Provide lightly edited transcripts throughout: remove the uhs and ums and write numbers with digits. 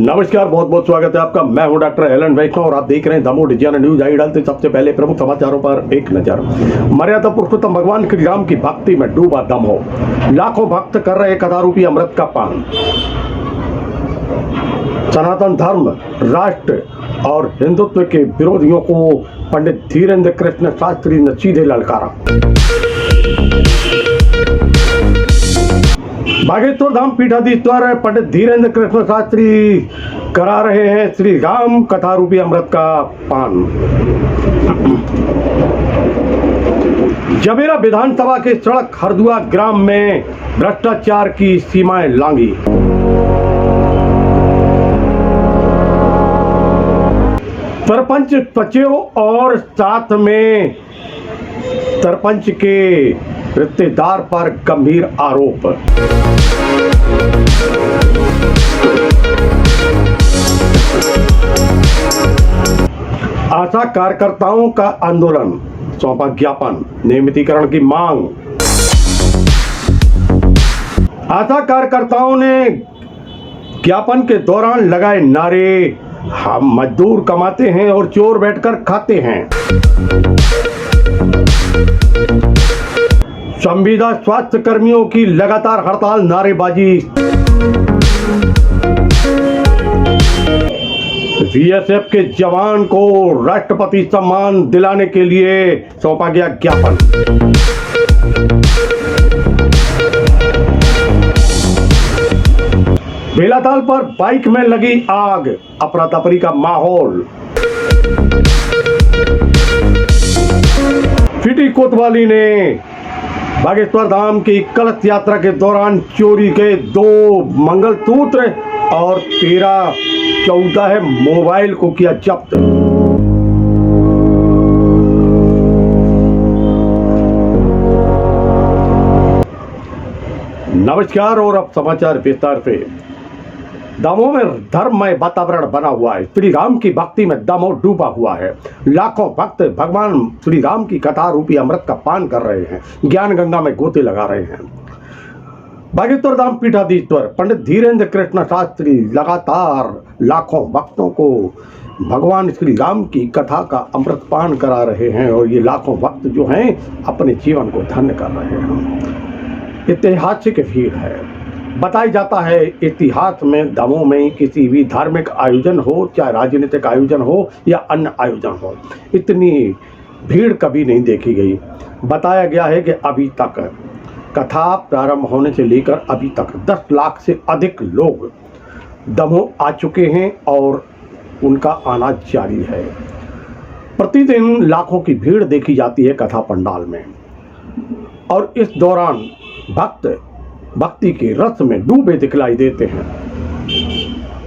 नमस्कार, बहुत बहुत स्वागत है आपका। मैं हूं डॉक्टर एलन वैष्णव और आप देख रहे हैं दमोह डिजिटल न्यूज। आई डालते सबसे पहले प्रमुख समाचारों पर एक नजर। मर्यादा पुरुषोत्तम भगवान श्री राम की भक्ति में डूबा दमोह, लाखों भक्त कर रहे कथारूपी अमृत का पान। सनातन धर्म, राष्ट्र और हिंदुत्व के विरोधियों को पंडित धीरेन्द्र कृष्ण शास्त्री ने सीधे ललकारा। बागेश्वर धाम पीठाधीश्वर पंडित धीरेन्द्र कृष्ण शास्त्री करा रहे हैं श्री राम कथा रूपी अमृत का पान। जबेरा विधानसभा के सड़क हरदुआ ग्राम में भ्रष्टाचार की सीमाएं लांघी। सरपंच सचिव और साथ में सरपंच के रिश्तेदार पर गंभीर आरोप। आशा कार्यकर्ताओं का आंदोलन, सौंपा ज्ञापन, नियमितीकरण की मांग। आशा कार्यकर्ताओं ने ज्ञापन के दौरान लगाए नारे, हम मजदूर कमाते हैं और चोर बैठकर खाते हैं। संविदा स्वास्थ्य कर्मियों की लगातार हड़ताल, नारेबाजी। बीएसएफ के जवान को राष्ट्रपति सम्मान दिलाने के लिए सौंपा गया ज्ञापन। बेलाताल पर बाइक में लगी आग, अफरा तफरी का माहौल। सिटी कोतवाली ने बागेश्वर धाम की कलश यात्रा के दौरान चोरी के 2 मंगलसूत्र और 13-14 मोबाइल को किया जब्त। नमस्कार और अब समाचार विस्तार से। दमोह में धर्ममय वातावरण बना हुआ है। श्री राम की भक्ति में दमोह डूबा हुआ है। लाखों भक्त भगवान श्री राम की कथा रूपी अमृत का पान कर रहे हैं, ज्ञान गंगा में गोते लगा रहे हैं। बागेश्वर धाम पीठाधीश्वर पंडित धीरेन्द्र कृष्ण शास्त्री लगातार लाखों भक्तों को भगवान श्री राम की कथा का अमृत पान करा रहे हैं और ये लाखों भक्त जो हैं अपने जीवन को धन्य कर रहे हैं। ऐतिहासिक भीड़ है। बताया जाता है इतिहास में दमोह में किसी भी धार्मिक आयोजन हो, चाहे राजनीतिक आयोजन हो या अन्य आयोजन हो, इतनी भीड़ कभी नहीं देखी गई। बताया गया है कि अभी तक कथा प्रारंभ होने से लेकर अभी तक 10 लाख से अधिक लोग दमोह आ चुके हैं और उनका आना जारी है। प्रतिदिन लाखों की भीड़ देखी जाती है कथा पंडाल में और इस दौरान भक्त भक्ति के रस में डूबे दिखलाई देते हैं।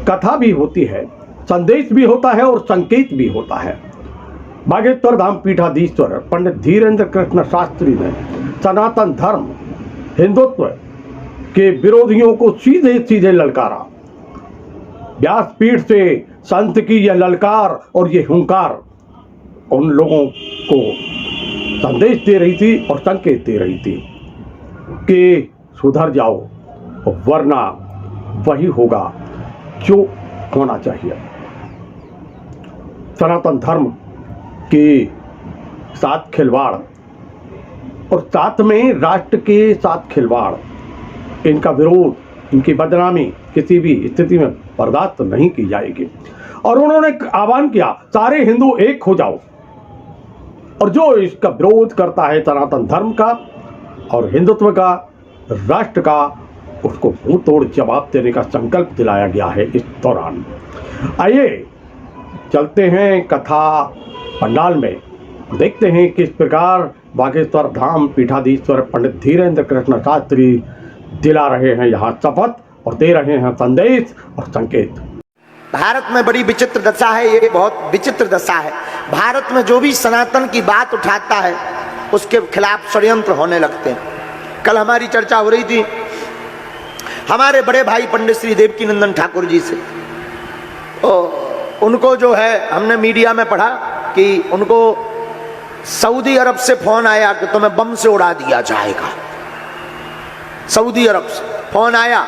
कथा भी होती है, संदेश भी होता है और संकेत भी होता है। बागेश्वर धाम पीठाधीश्वर पंडित धीरेन्द्र कृष्ण शास्त्री ने सनातन धर्म, हिंदुत्व के विरोधियों को सीधे सीधे ललकारा। व्यासपीठ से संत की यह ललकार और ये हुंकार उन लोगों को संदेश दे रही थी और संकेत दे रही थी कि सुधर जाओ वरना वही होगा जो होना चाहिए। सनातन धर्म के साथ खिलवाड़ और साथ में राष्ट्र के साथ खिलवाड़, इनका विरोध, इनकी बदनामी किसी भी स्थिति में बर्दाश्त नहीं की जाएगी। और उन्होंने आह्वान किया, सारे हिंदू एक हो जाओ। और जो इसका विरोध करता है सनातन धर्म का और हिंदुत्व का, राष्ट्र का, उसको मुंह तोड़ जवाब देने का संकल्प दिलाया गया है इस दौरान। आइए चलते हैं कथा पंडाल में, देखते हैं किस प्रकार बागेश्वर धाम पीठाधीश्वर पंडित धीरेन्द्र कृष्ण शास्त्री दिला रहे हैं यहाँ शपथ और दे रहे हैं संदेश और संकेत। भारत में बड़ी विचित्र दशा है, ये बहुत विचित्र दशा है। भारत में जो भी सनातन की बात उठाता है उसके खिलाफ षड्यंत्र होने लगते हैं। कल हमारी चर्चा हो रही थी हमारे बड़े भाई पंडित श्री देवकीनंदन ठाकुर जी से। उनको जो है हमने मीडिया में पढ़ा कि उनको सऊदी अरब से फोन आया कि तुम्हें बम से उड़ा दिया जाएगा। सऊदी अरब से फोन आया,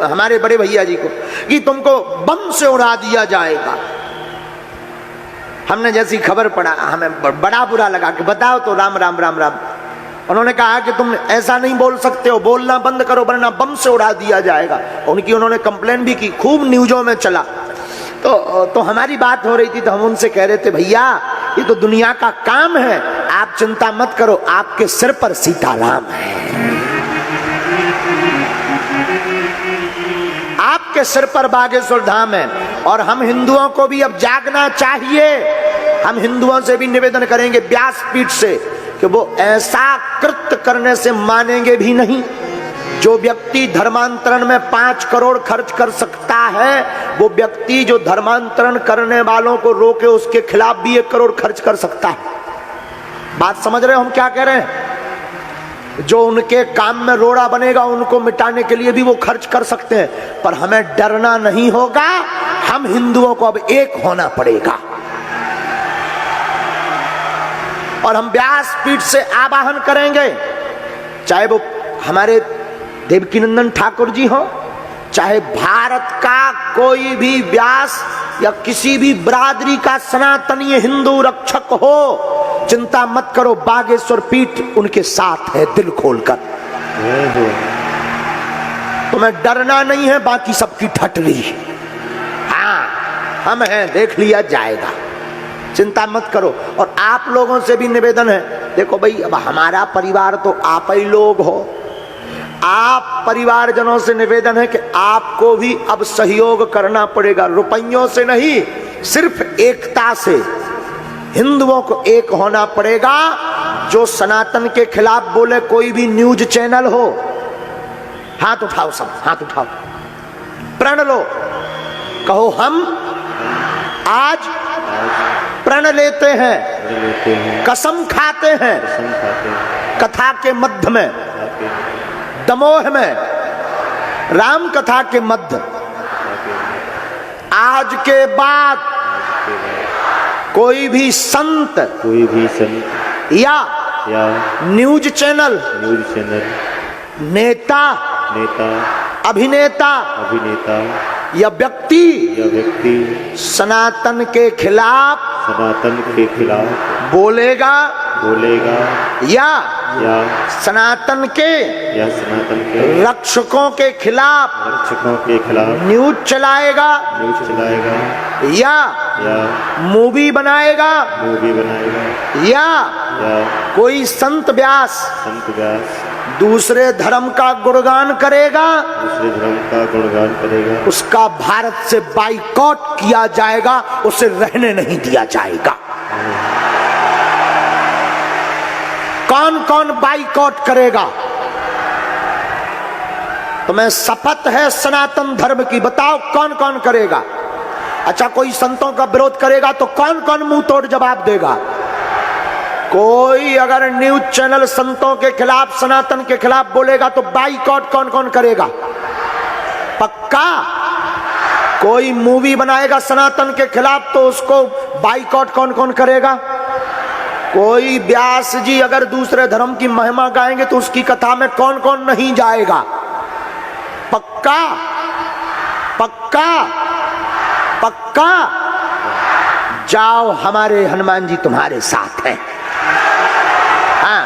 हमारे बड़े भैया जी को कि तुमको बम से उड़ा दिया जाएगा। हमने जैसी खबर पड़ा हमें बड़ा बुरा लगा कि बताओ तो राम राम राम राम। उन्होंने कहा कि तुम ऐसा नहीं बोल सकते हो, बोलना बंद करो वरना बम से उड़ा दिया जाएगा। उन्होंने कंप्लेन भी की, खूब न्यूज़ों में चला। तो हमारी बात हो रही थी तो हम उनसे कह रहे थे भैया ये तो दुनिया का काम है, आप चिंता मत करो, आपके सिर पर सीताराम है, आपके सिर पर बागेश्वर धाम है। और हम हिंदुओं को भी अब जागना चाहिए। हम हिंदुओं से भी निवेदन करेंगे व्यासपीठ से कि वो ऐसा कृत्य करने से मानेंगे भी नहीं। जो व्यक्ति धर्मांतरण में 5 करोड़ खर्च कर सकता है, वो व्यक्ति जो धर्मांतरण करने वालों को रोके उसके खिलाफ भी 1 करोड़ खर्च कर सकता है। बात समझ रहे हो हम क्या कह रहे हैं? जो उनके काम में रोड़ा बनेगा उनको मिटाने के लिए भी वो खर्च कर सकते हैं, पर हमें डरना नहीं होगा। हम हिंदुओं को अब एक होना पड़ेगा। और हम व्यासपीठ से आवाहन करेंगे, चाहे वो हमारे देवकीनंदन ठाकुर जी हो, चाहे भारत का कोई भी व्यास या किसी भी बरादरी का सनातनीय हिंदू रक्षक हो, चिंता मत करो, बागेश्वर पीठ उनके साथ है दिल खोलकर। तुम्हें डरना नहीं है, बाकी सबकी ठटली। हाँ हम हैं, देख लिया जाएगा, चिंता मत करो। और आप लोगों से भी निवेदन है, देखो भाई अब हमारा परिवार तो आप ही लोग हो, आप परिवारजनों से निवेदन है कि आपको भी अब सहयोग करना पड़ेगा, रुपयों से नहीं, सिर्फ एकता से हिंदुओं को एक होना पड़ेगा। जो सनातन के खिलाफ बोले, कोई भी न्यूज चैनल हो, हाथ उठाओ, सब हाथ उठाओ, प्रण लो, कहो हम आज प्रण लेते हैं, कसम खाते हैं, कथा के मध्य में, दमोह में, राम कथा के मध्य, आज के बाद कोई भी संत या न्यूज चैनल, नेता, अभिनेता या व्यक्ति सनातन के खिलाफ बोलेगा या सनातन के रक्षकों के खिलाफ न्यूज चलाएगा या मूवी बनाएगा या कोई संत व्यास दूसरे धर्म का गुणगान करेगा, उसका भारत से बाइकॉट किया जाएगा, उसे रहने नहीं दिया जाएगा। कौन कौन बाइकॉट करेगा? तुम्हें शपथ है सनातन धर्म की, बताओ कौन कौन करेगा? अच्छा, कोई संतों का विरोध करेगा तो कौन कौन मुंह तोड़ जवाब देगा? कोई अगर न्यूज चैनल संतों के खिलाफ, सनातन के खिलाफ बोलेगा तो बाइकॉट कौन कौन करेगा? पक्का? कोई मूवी बनाएगा सनातन के खिलाफ तो उसको बाइकॉट कौन कौन करेगा? कोई व्यास जी अगर दूसरे धर्म की महिमा गाएंगे तो उसकी कथा में कौन कौन नहीं जाएगा? पक्का? पक्का? पक्का? जाओ, हमारे हनुमान जी तुम्हारे साथ हैं। हाँ।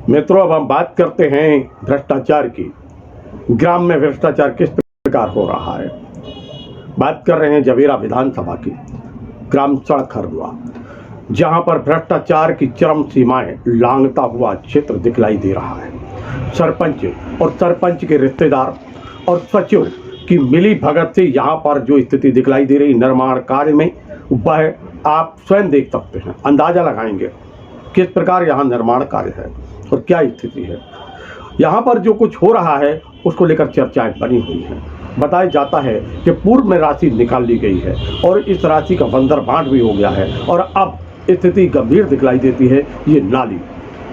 मित्रों, अब हम बात करते हैं भ्रष्टाचार की। ग्राम में भ्रष्टाचार किस प्रकार हो रहा है। बात कर रहे हैं जवेरा विधानसभा की, ग्राम सड़क हरदुआ, जहां पर भ्रष्टाचार की चरम सीमाएं लांघता हुआ चित्र दिखलाई दे रहा है। सरपंच और सरपंच के रिश्तेदार और सचिव की मिली भगत से यहां पर जो स्थिति दिखलाई दे रही निर्माण कार्य में, वह आप स्वयं देख सकते हैं, अंदाजा लगाएंगे किस प्रकार यहां निर्माण कार्य है और क्या स्थिति है। यहां पर जो कुछ हो रहा है उसको लेकर चर्चाएं बनी हुई हैं। बताया जाता है कि पूर्व में राशि निकाल ली गई है और इस राशि का बंदरबांट भी हो गया है और अब स्थिति गंभीर दिखलाई देती है ये नाली।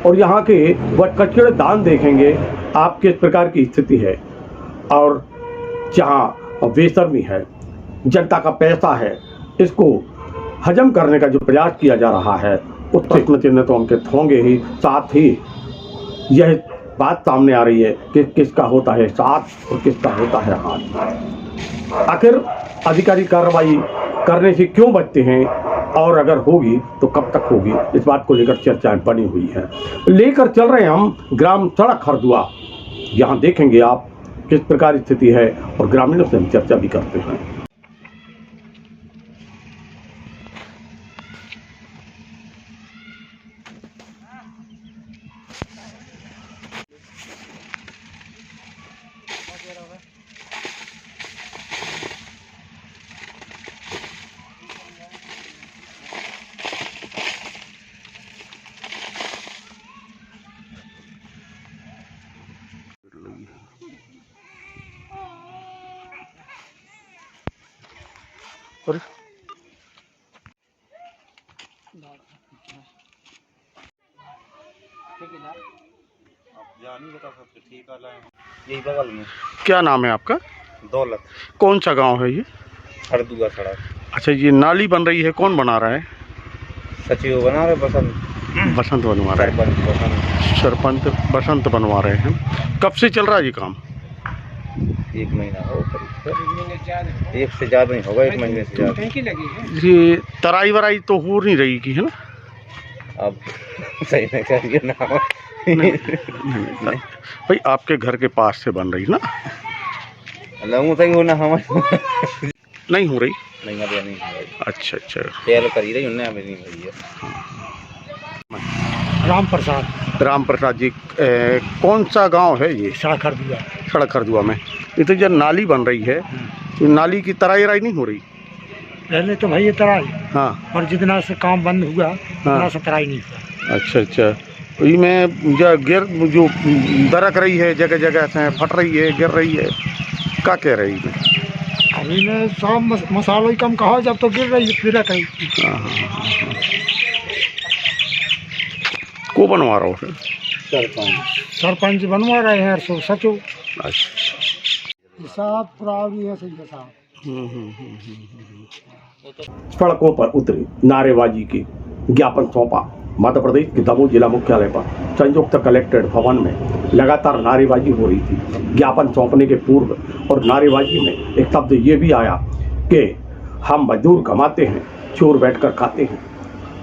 और यहाँ के वह कचड़े दान देखेंगे आप किस प्रकार की स्थिति है। और जहाँ बेशर्मी है, जनता का पैसा है, इसको हजम करने का जो प्रयास किया जा रहा है, उस प्रश्न चिन्ह तो उनके होंगे ही। साथ ही यह बात सामने आ रही है कि किसका होता है साथ और किसका होता है हाथ। आखिर अधिकारी कार्रवाई करने से क्यों बचते हैं, और अगर होगी तो कब तक होगी, इस बात को लेकर चर्चाएं बनी हुई हैं। लेकर चल रहे हैं हम ग्राम सड़क हरदुआ। यहाँ देखेंगे आप किस प्रकार स्थिति है और ग्रामीणों से हम चर्चा भी करते हैं। और यही बगल में। क्या नाम है आपका? दौलत। कौन सा गांव है ये? हरदुआ सड़क। अच्छा, ये नाली बन रही है, कौन बना रहा है? सचिव बना रहे बसंत बसंत बनवा रहे हैं। सरपंच बसंत। सरपंच बसंत बनवा रहे हैं। कब से चल रहा है ये काम? 1 महीना हो करीब। एक से ज़्यादा नहीं होगा, 1 महीने से ज़्यादा। ये तराई वराई तो हो नहीं रही की है ना? अब सही नहीं करिए ना। नहीं भाई, आपके घर के पास से बन रही ना? लगूँ सही हो ना हमारे। नहीं हो रही? नहीं अभी नहीं हो रही। अच्छा अच्छा। पहले करी रही उन्हें, अभी नहीं हुई है। राम प्रसाद जी, कौन सा गांव है ये? सड़क हरदुआ। सड़क हरदुआ में ये तो जब नाली बन रही है, तो नाली की तराई नहीं हो रही? पहले तो भाई ये तराई, हाँ, और जितना से काम बंद हुआ उतना से तराई नहीं हुआ। अच्छा अच्छा। तो इसमें जो दरक रही है, जगह जगह से फट रही है, गिर रही है, क्या कह रही है? अभी में सब मसालों ही कम कहा, जब तो गिर रही है फिर कहीं। को बनवा रहा हो? सरपंच बनवा रहे हैं, सचिव अच्छा। साहब पुरानी है, सही है साहब। सड़कों पर उतरी, नारेबाजी की, ज्ञापन सौंपा। मध्य प्रदेश के दमोह जिला मुख्यालय पर संयुक्त कलेक्ट्रेट भवन में लगातार नारेबाजी हो रही थी। ज्ञापन सौंपने के पूर्व और नारेबाजी में एक शब्द ये भी आया कि हम मजदूर कमाते हैं, चोर बैठकर खाते हैं।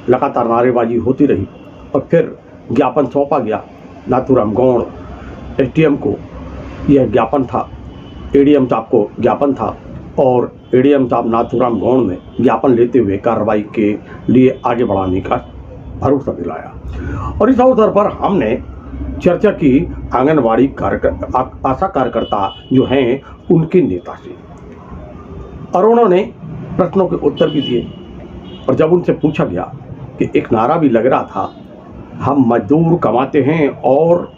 लगातार नारेबाजी होती रही और फिर ज्ञापन सौंपा गया नाथूराम गौड़ एसडीएम को। यह ज्ञापन था, एडीएम साहब को ज्ञापन था, और एडीएम साहब नाथूराम गौड़ ने ज्ञापन लेते हुए कार्रवाई के लिए आगे बढ़ाने का भरोसा दिलाया। और इस अवसर पर हमने चर्चा की आंगनवाड़ी आशा कार्यकर्ता जो हैं उनके नेता से, और उन्होंने प्रश्नों के उत्तर भी दिए। और जब उनसे पूछा गया कि एक नारा भी लग रहा था, हम मजदूर कमाते हैं और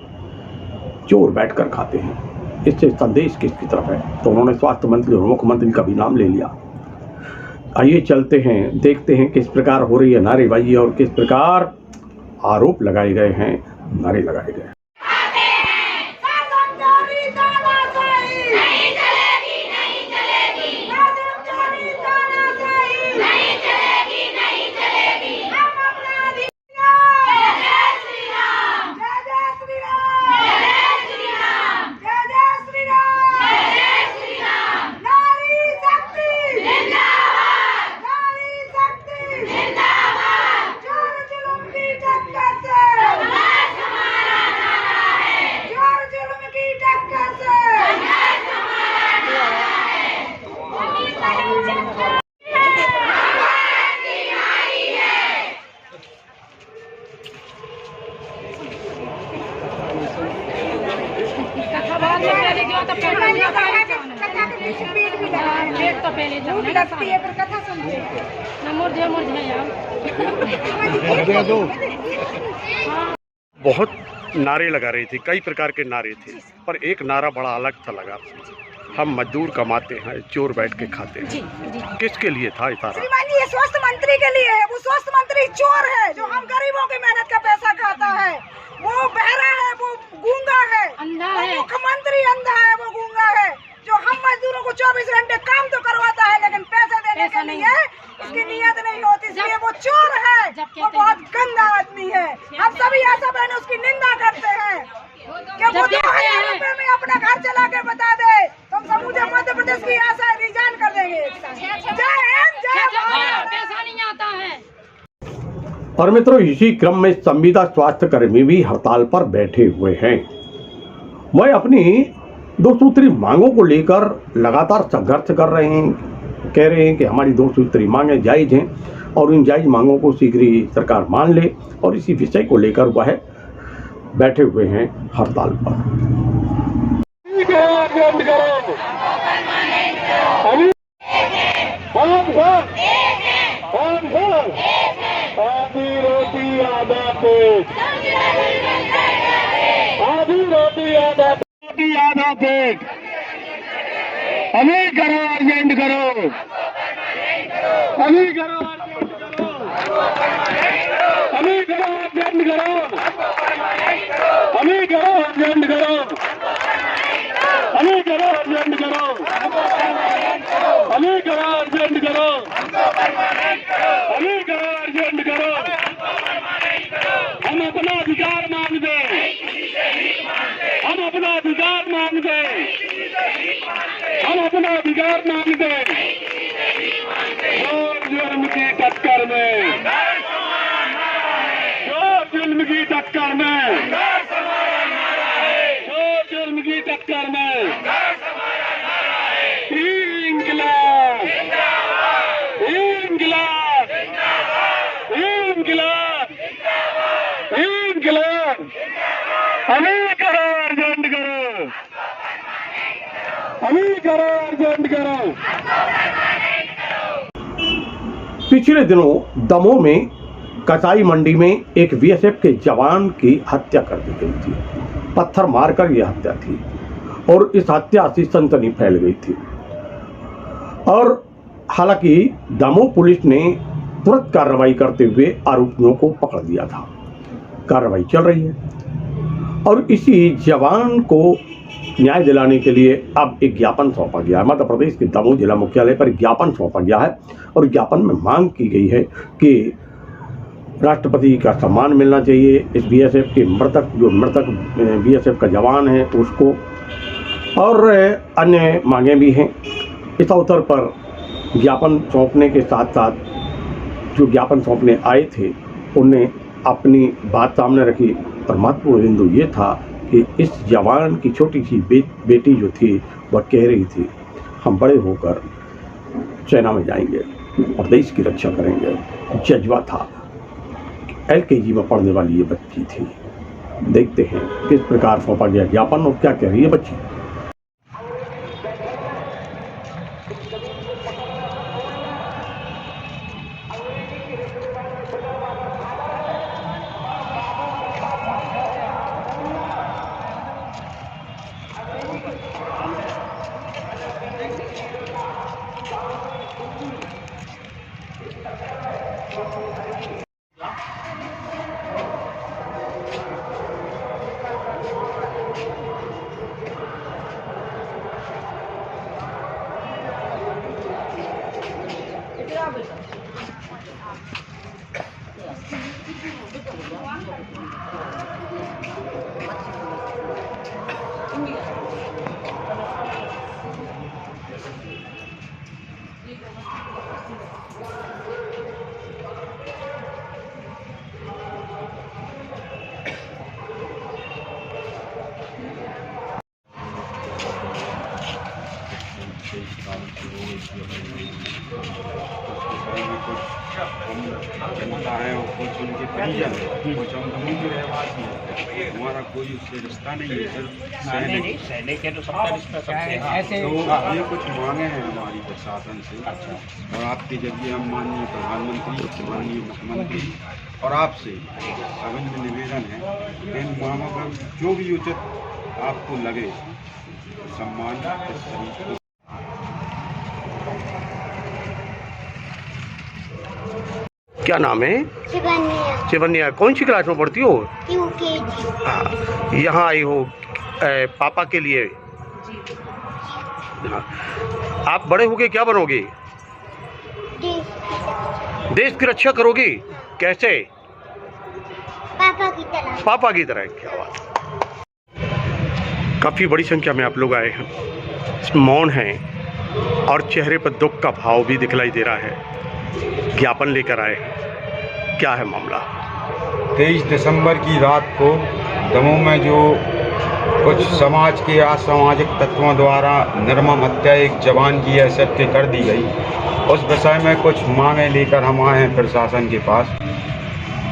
चोर बैठकर खाते हैं, इससे संदेश किसकी तरफ है, तो उन्होंने स्वास्थ्य मंत्री और मुख्यमंत्री का भी नाम ले लिया। आइए चलते हैं, देखते हैं किस प्रकार हो रही है नारेबाजी और किस प्रकार आरोप लगाए गए हैं, नारे लगाए गए हैं। बहुत नारे लगा रही थी, कई प्रकार के नारे थे, पर एक नारा बड़ा अलग था लगा, हम मजदूर कमाते हैं, चोर बैठ के खाते हैं। किसके लिए था ये सारा? ये स्वास्थ्य मंत्री के लिए है। वो स्वास्थ्य मंत्री चोर है, जो हम गरीबों की मेहनत का पैसा खाता है। वो बहरा है, वो गूंगा है, अंधा है। मुख्यमंत्री अंधा है, वो गूंगा है, जो हम मजदूरों को 24 घंटे काम तो करवाता है, लेकिन पैसा देने के लिए उसकी नीयत नहीं होती, इसलिए वो चोर है, वो बहुत गंदा आदमी है। हम सभी ऐसा बहन उसकी निंदा करते हैं कि वो 2000 रुपए में अपना घर चला के बता दे, तो हम समूचे मध्य प्रदेश की आशा रिजाइन कर देंगे। जय हिंद, जय भारत। पैसा नहीं आता है। और मित्रों, इसी क्रम में संविदा स्वास्थ्य कर्मी भी हड़ताल पर बैठे हुए हैं। वह अपनी 2 सूत्री मांगों को लेकर लगातार संघर्ष कर रहे हैं। कह रहे हैं कि हमारी 2 सूत्री मांगें जायज हैं और इन जायज मांगों को शीघ्र ही सरकार मान ले, और इसी विषय को लेकर वह बैठे हुए हैं हड़ताल पर। आधी रोटी आधा पेट, आधी रोटी आधा पेट, अभी करो, अर्जेंट करो, अभी करो, अभी करो, अर्जेंट करो, अभी करो, अर्जेंट करो, अभी करो, अर्जेंट करो, अभी करो, अर्जेंट करो, अभी करो, अर्जेंट करो। हम अपना अधिकार मांगते, हम अपना अधिकार मांगते, हम अपना अधिकार मांगते। जोर जुल्म की टक्कर में, जोर जुल्म की टक्कर में, जोर जुल्म की टक्कर में, इंकलाब, इंकलाब, इंकलाब, इंकलाब, अभी करो, अर्जेंट करो, अभी करो, अर्जेंट करो। पिछले दिनों दमोह में कसाई मंडी में एक बीएसएफ के जवान की हत्या कर दी गई थी। पत्थर मारकर यह हत्या थी और इस हत्या से सनसनी फैल गई थी। और हालांकि दमोह पुलिस ने तुरंत कार्रवाई करते हुए आरोपियों को पकड़ लिया था। कार्रवाई चल रही है और इसी जवान को न्याय दिलाने के लिए अब एक ज्ञापन सौंपा गया है। मध्य प्रदेश के दमोह जिला मुख्यालय पर ज्ञापन सौंपा गया है और ज्ञापन में मांग की गई है कि राष्ट्रपति का सम्मान मिलना चाहिए इस बीएसएफ के मृतक बीएसएफ का जवान है उसको, और अन्य मांगें भी हैं। इस अवसर पर ज्ञापन सौंपने के साथ साथ जो ज्ञापन सौंपने आए थे उन्हें अपनी बात सामने रखी और महत्वपूर्ण बिंदु ये था कि इस जवान की छोटी सी बेटी जो थी वह कह रही थी, हम बड़े होकर सेना में जाएंगे और देश की रक्षा करेंगे। जज्बा था। LKG में पढ़ने वाली ये बच्ची थी। देखते हैं किस प्रकार सौंपा गया ज्ञापन और क्या कह रही है बच्ची। जनता है और कुछ उनके परिजन है, कुछ हम दमोह के रहवासी हैं। हमारा कोई उससे रिश्ता नहीं है, सिर्फ सैनिक है तो सबका रिश्ता सबसे। ऐसे तो ये कुछ मांगे हैं हमारी प्रशासन से। अच्छा। और आपके जरिए हम माननीय प्रधानमंत्री, माननीय मुख्यमंत्री और आपसे सविनय निवेदन है, इन मांगों पर जो भी उचित आपको लगे सम्मान। क्या नाम है? शिवन्या। कौन सी क्लास में पढ़ती हो? यहाँ आई हो पापा के लिए। आप बड़े होके क्या बनोगे? देश की रक्षा करोगी कैसे? पापा की तरह। पापा की तरह। क्या बात। काफ़ी बड़ी संख्या में आप लोग आए हैं, मौन हैं और चेहरे पर दुख का भाव भी दिखलाई दे रहा है। ज्ञापन लेकर आए हैं, क्या है मामला? 23 दिसंबर की रात को दमोह में जो कुछ समाज के असामाजिक तत्वों द्वारा निर्मम हत्या एक जवान की हैसियत के कर दी गई, उस विषय में कुछ मांगें लेकर हम आए हैं प्रशासन के पास।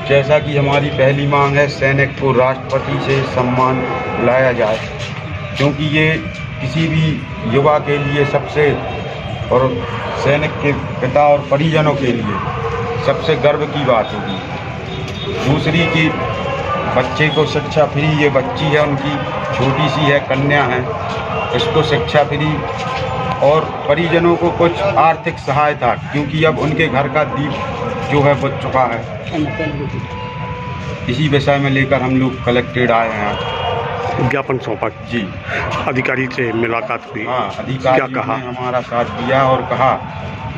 जैसा कि हमारी पहली मांग है, सैनिक को राष्ट्रपति से सम्मान दिलाया जाए, क्योंकि ये किसी भी युवा के लिए सबसे, और सैनिक के पिता और परिजनों के लिए सबसे गर्व की बात होगी। दूसरी कि बच्चे को शिक्षा फ्री, ये बच्ची है उनकी, छोटी सी है, कन्या है, इसको शिक्षा फ्री और परिजनों को कुछ आर्थिक सहायता, क्योंकि अब उनके घर का दीप जो है बुझ चुका है। इसी विषय में लेकर हम लोग कलेक्टेड आए हैं। ज्ञापन सौंपा जी, अधिकारी से मुलाकात हुई? हाँ, अधिकारियों ने हमारा साथ दिया और कहा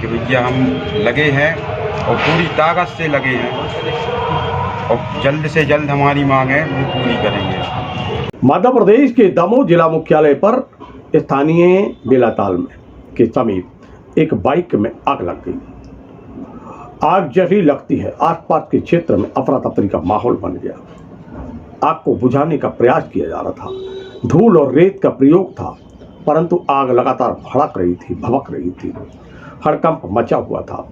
कि भैया हम लगे हैं और पूरी ताकत से लगे हैं और जल्द से जल्द हमारी मांग है वो पूरी करेंगे। मध्य प्रदेश के दमोह जिला मुख्यालय पर स्थानीय बेलाताल में के समीप एक बाइक में आग लग गई। आग जैसी लगती है, आसपास के क्षेत्र में अफरा तफरी का माहौल बन गया। आग को बुझाने का प्रयास किया जा रहा था, धूल और रेत का प्रयोग था, परंतु आग लगातार भड़क रही थी, भभक रही थी, हड़कंप मचा हुआ था।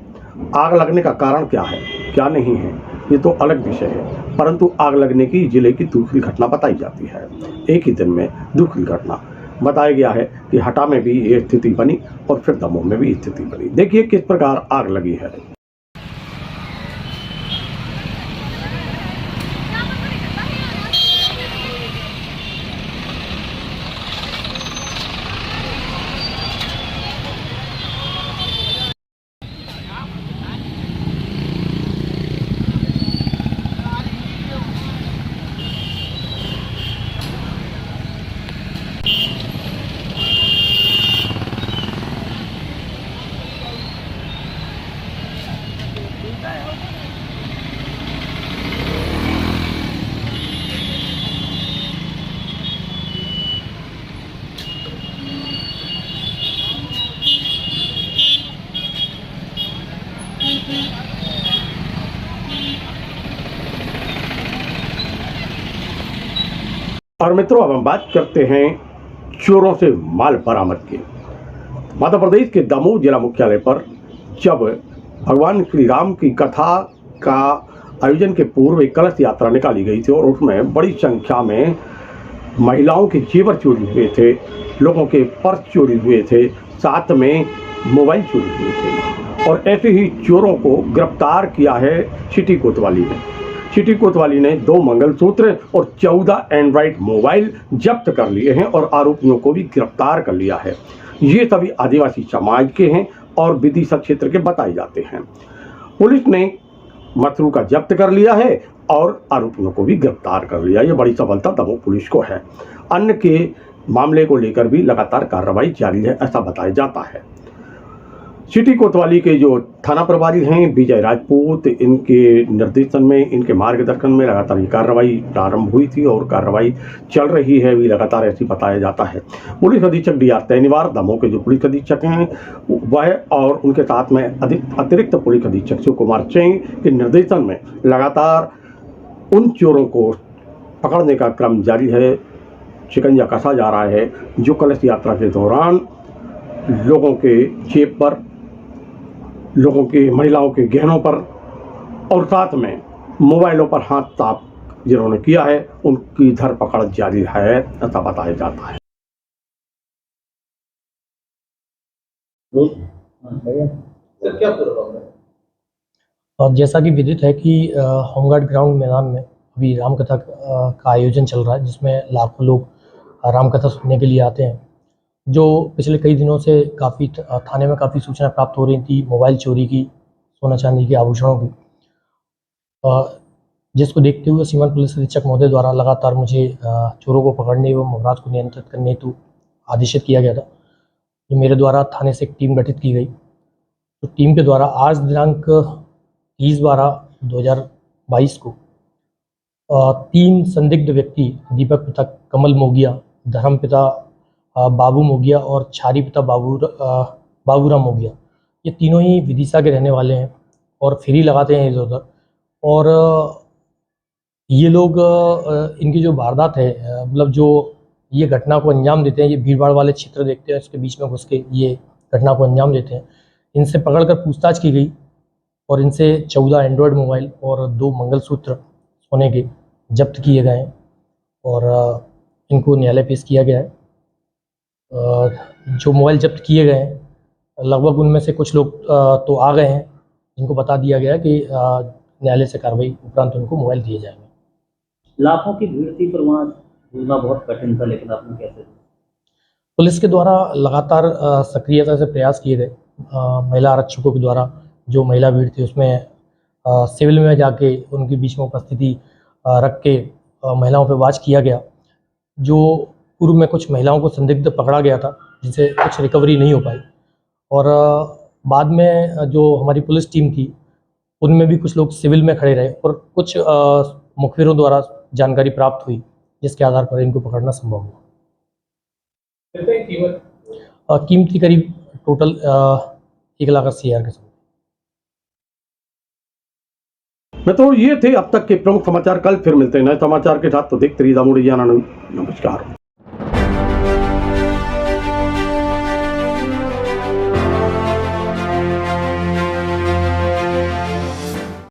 आग लगने का कारण क्या है, क्या नहीं है, ये तो अलग विषय है, परंतु आग लगने की जिले की दूसरी घटना बताई जाती है। एक ही दिन में दूसरी घटना बताया गया है कि हटा में भी ये स्थिति बनी और फिर दमोह में भी स्थिति बनी। देखिए किस प्रकार आग लगी है। और मित्रों, अब हम बात करते हैं चोरों से माल बरामद की। मध्य प्रदेश के दमोह जिला मुख्यालय पर जब भगवान श्री राम की कथा का आयोजन के पूर्व एक कलश यात्रा निकाली गई थी और उसमें बड़ी संख्या में महिलाओं के जेवर चोरी हुए थे, लोगों के पर्स चोरी हुए थे, साथ में मोबाइल चोरी हुए थे। और ऐसे ही चोरों को गिरफ्तार किया है सिटी कोतवाली ने। सिटी कोतवाली ने 2 मंगलसूत्र और 14 एंड्रॉइड मोबाइल जब्त कर लिए हैं और आरोपियों को भी गिरफ्तार कर लिया है। ये सभी आदिवासी समाज के हैं और विदिशा क्षेत्र के बताए जाते हैं। पुलिस ने मथुरू का जब्त कर लिया है और आरोपियों को भी गिरफ्तार कर लिया। ये बड़ी सफलता दमोह पुलिस को है। अन्य के मामले को लेकर भी लगातार कार्रवाई जारी है, ऐसा बताया जाता है। सिटी कोतवाली के जो थाना प्रभारी हैं विजय राजपूत, इनके निर्देशन में, इनके मार्गदर्शन में लगातार ये कार्रवाई प्रारंभ हुई थी और कार्रवाई चल रही है भी लगातार, ऐसी बताया जाता है। पुलिस अधीक्षक DR तैनीवार, दमोह के जो पुलिस अधीक्षक हैं वह और उनके साथ में अतिरिक्त पुलिस अधीक्षक शिव कुमार सिंह के निर्देशन में लगातार उन चोरों को पकड़ने का क्रम जारी है, शिकंजा कसा जा रहा है जो कलश यात्रा के दौरान लोगों के जेब पर, लोगों के, महिलाओं के गहनों पर और साथ में मोबाइलों पर हाथ साफ जिन्होंने किया है उनकी धरपकड़ जारी है, ऐसा बताया जाता है। और जैसा कि विदित है कि होमगार्ड ग्राउंड मैदान में अभी रामकथा का आयोजन चल रहा है, जिसमें लाखों लोग रामकथा सुनने के लिए आते हैं। जो पिछले कई दिनों से काफ़ी थाने में काफ़ी सूचना प्राप्त हो रही थी मोबाइल चोरी की, सोना चांदी के आभूषणों की, जिसको देखते हुए सीमांत पुलिस अधीक्षक महोदय द्वारा लगातार मुझे चोरों को पकड़ने एवं अपराध को नियंत्रित करने हेतु आदेशित किया गया था। जो मेरे द्वारा थाने से एक टीम गठित की गई, तो टीम के द्वारा आज दिनांक 30/12/2022 को 3 संदिग्ध व्यक्ति दीपक पिता कमल मोगिया, धर्म पिता बाबू मोगिया और छारी पिता बाबूराम मोगिया, ये तीनों ही विदिशा के रहने वाले हैं और फेरी लगाते हैं इधर उधर। और ये लोग इनकी जो वारदात है, मतलब जो ये घटना को अंजाम देते हैं, ये भीड़ भाड़ वाले क्षेत्र देखते हैं, इसके बीच में घुस के ये घटना को अंजाम देते हैं। इनसे पकड़कर पूछताछ की गई और इनसे 14 एंड्रॉयड मोबाइल और 2 मंगलसूत्र सोने के जब्त किए गए हैं और इनको न्यायालय पेश किया गया है। जो मोबाइल जब्त किए गए हैं, लगभग उनमें से कुछ लोग तो आ गए हैं, जिनको बता दिया गया कि न्यायालय से कार्रवाई उपरांत उनको मोबाइल दिए जाएंगे। लाखों की भीड़ थी पर वहाँ ढूंढना बहुत कठिन था, लेकिन आपने कैसे? पुलिस के द्वारा लगातार सक्रियता से प्रयास किए गए। महिला आरक्षकों के द्वारा जो महिला भीड़ थी उसमें सिविल में जाके उनके बीच में उपस्थिति रख के महिलाओं पर वाच किया गया। जो पूर्व में कुछ महिलाओं को संदिग्ध पकड़ा गया था, जिनसे कुछ रिकवरी नहीं हो पाई, और बाद में जो हमारी पुलिस टीम थी उनमें भी कुछ लोग सिविल में खड़े रहे और कुछ मुखबिरों द्वारा जानकारी प्राप्त हुई, जिसके आधार पर इनको पकड़ना संभव हुआ। कीमत करीब टोटल 1,80,000 के समझ। मित्रों, ये थे अब तक के प्रमुख समाचार। कल फिर मिलते हैं नए समाचार के साथ, तो देखते रहिए दामोदर न्यूज़। नमस्कार।